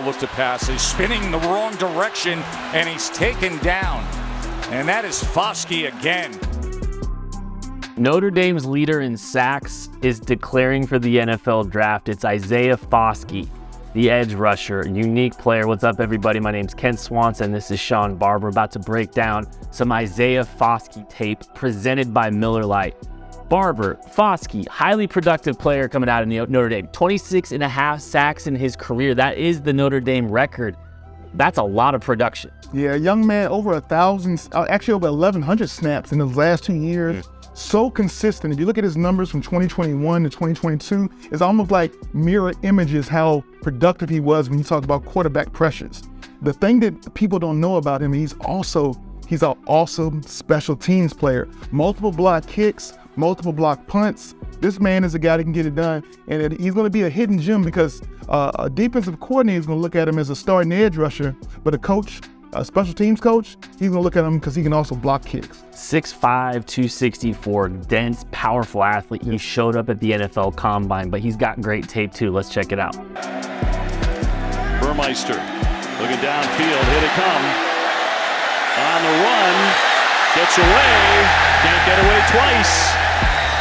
look to pass. He's spinning the wrong direction, and he's taken down. And that is Foskey again. Notre Dame's leader in sacks is declaring for the NFL draft. It's Isaiah Foskey, the edge rusher, unique player. What's up, everybody? My name's Ken Swanson. This is Sean Barber, about to break down some Isaiah Foskey tape presented by Miller Lite. Barber, Foskey, highly productive player coming out of Notre Dame. 26.5 sacks in his career. That is the Notre Dame record. That's a lot of production. Yeah, young man, over 1,000, actually over 1,100 snaps in the last 2 years. So consistent. If you look at his numbers from 2021 to 2022, it's almost like mirror images how productive he was when you talk about quarterback pressures. The thing that people don't know about him, he's an awesome special teams player. Multiple block kicks, multiple block punts. This man is a guy that can get it done, and he's going to be a hidden gem because a defensive coordinator is going to look at him as a starting edge rusher, but a special teams coach, he's going to look at him because he can also block kicks. 6'5", 264, dense, powerful athlete. He showed up at the NFL Combine, but he's got great tape too. Let's check it out. Burmeister looking downfield, here they come. On the run, gets away, can't get away twice.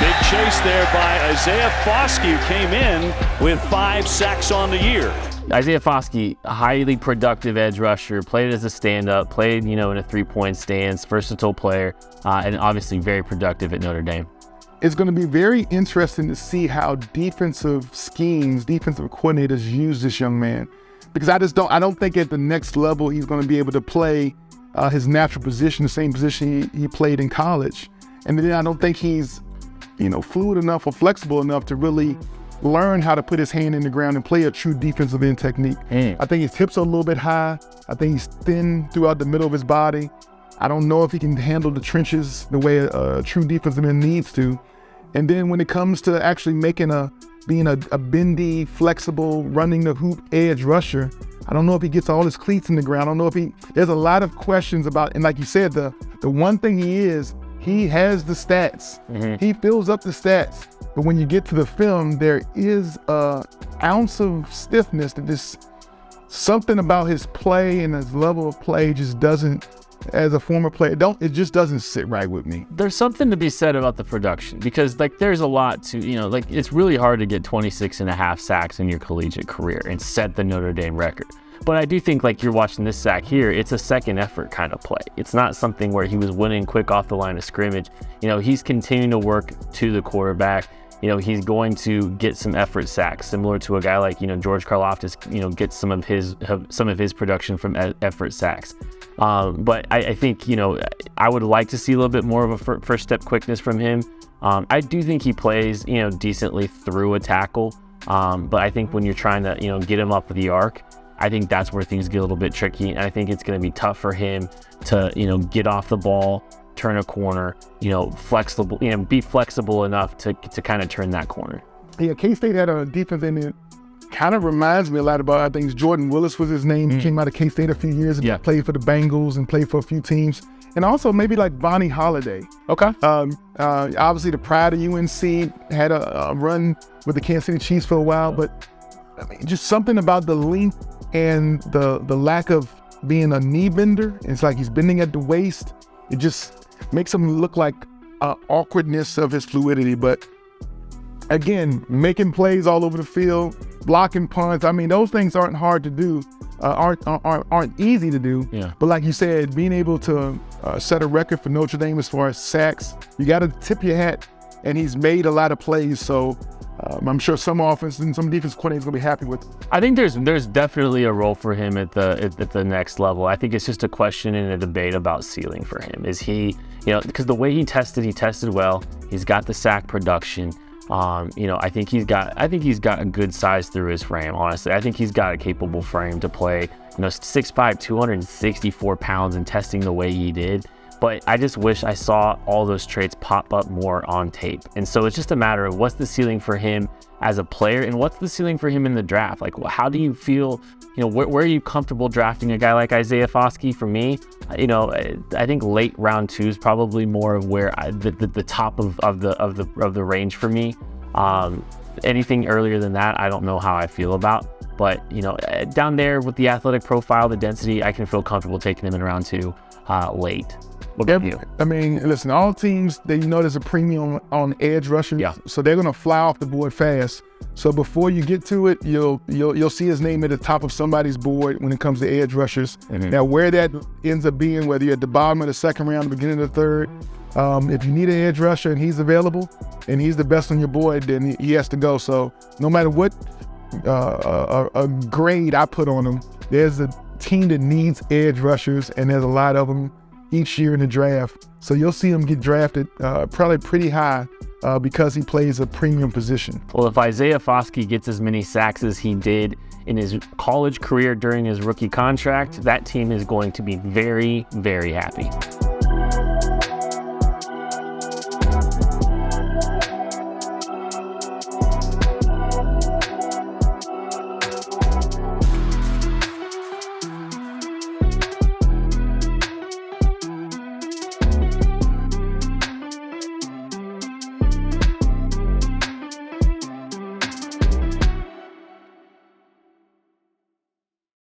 Big chase there by Isaiah Foskey, who came in with 5 sacks on the year. Isaiah Foskey, a highly productive edge rusher, played as a stand-up, played, in a 3-point stance, versatile player, and obviously very productive at Notre Dame. It's going to be very interesting to see how defensive schemes, defensive coordinators use this young man, because I don't think at the next level he's going to be able to play his natural position, the same position he played in college, and then I don't think he's, fluid enough or flexible enough to really learn how to put his hand in the ground and play a true defensive end technique. I think his hips are a little bit high. I think he's thin throughout the middle of his body. I don't know if he can handle the trenches the way a true defensive end needs to. And then when it comes to actually being a bendy, flexible, running the hoop edge rusher, I don't know if he gets all his cleats in the ground. I don't know if there's a lot of questions about, and like you said, the one thing he has the stats. He fills up the stats. But when you get to the film, there is an ounce of stiffness that something about his play and his level of play just doesn't, as a former player, it just doesn't sit right with me. There's something to be said about the production because there's a lot to, it's really hard to get 26.5 sacks in your collegiate career and set the Notre Dame record. But I do think you're watching this sack here, it's a second effort kind of play. It's not something where he was winning quick off the line of scrimmage. He's continuing to work to the quarterback. He's going to get some effort sacks, similar to a guy like, George Karlaftis, gets some of his production from effort sacks. But I think, I would like to see a little bit more of a first step quickness from him. I do think he plays, decently through a tackle. But I think when you're trying to, get him up the arc, I think that's where things get a little bit tricky. And I think it's going to be tough for him to, get off the ball, turn a corner, flexible, be flexible enough to kind of turn that corner. Yeah, K-State had a defense in it. Kind of reminds me a lot about, I think Jordan Willis was his name. He came out of K-State a few years ago, played for the Bengals and played for a few teams. And also maybe like Vonnie Holiday. Okay. Obviously the pride of UNC, had a run with the Kansas City Chiefs for a while, but just something about the length and the lack of being a knee bender. It's like he's bending at the waist. It just makes him look like awkwardness of his fluidity. But again, making plays all over the field, blocking punts. Those things aren't hard to do, aren't easy to do. Yeah. But like you said, being able to set a record for Notre Dame as far as sacks, you got to tip your hat. And he's made a lot of plays, so I'm sure some offense and some defense coordinators gonna be happy with it. I think there's definitely a role for him at the next level. I think it's just a question and a debate about ceiling for him. Is he, because the way he tested well. He's got the sack production. I think he's got a good size through his frame. Honestly, I think he's got a capable frame to play. 6'5", 264 pounds, and testing the way he did. But I just wish I saw all those traits pop up more on tape. And so it's just a matter of what's the ceiling for him as a player and what's the ceiling for him in the draft. How do you feel, where are you comfortable drafting a guy like Isaiah Foskey? For me, I think late round 2 is probably more of where the top of the range for me. Anything earlier than that, I don't know how I feel about. But, down there with the athletic profile, the density, I can feel comfortable taking him in round 2 late. What about you? I mean, listen, all teams, there's a premium on edge rushers. Yeah. So they're going to fly off the board fast. So before you get to it, you'll see his name at the top of somebody's board when it comes to edge rushers. Mm-hmm. Now, where that ends up being, whether you're at the bottom of the second round, the beginning of the third, if you need an edge rusher and he's available and he's the best on your board, then he has to go. So no matter what a grade I put on him, there's a team that needs edge rushers, and there's a lot of them each year in the draft. So you'll see him get drafted probably pretty high because he plays a premium position. Well, if Isaiah Foskey gets as many sacks as he did in his college career during his rookie contract, that team is going to be very, very happy.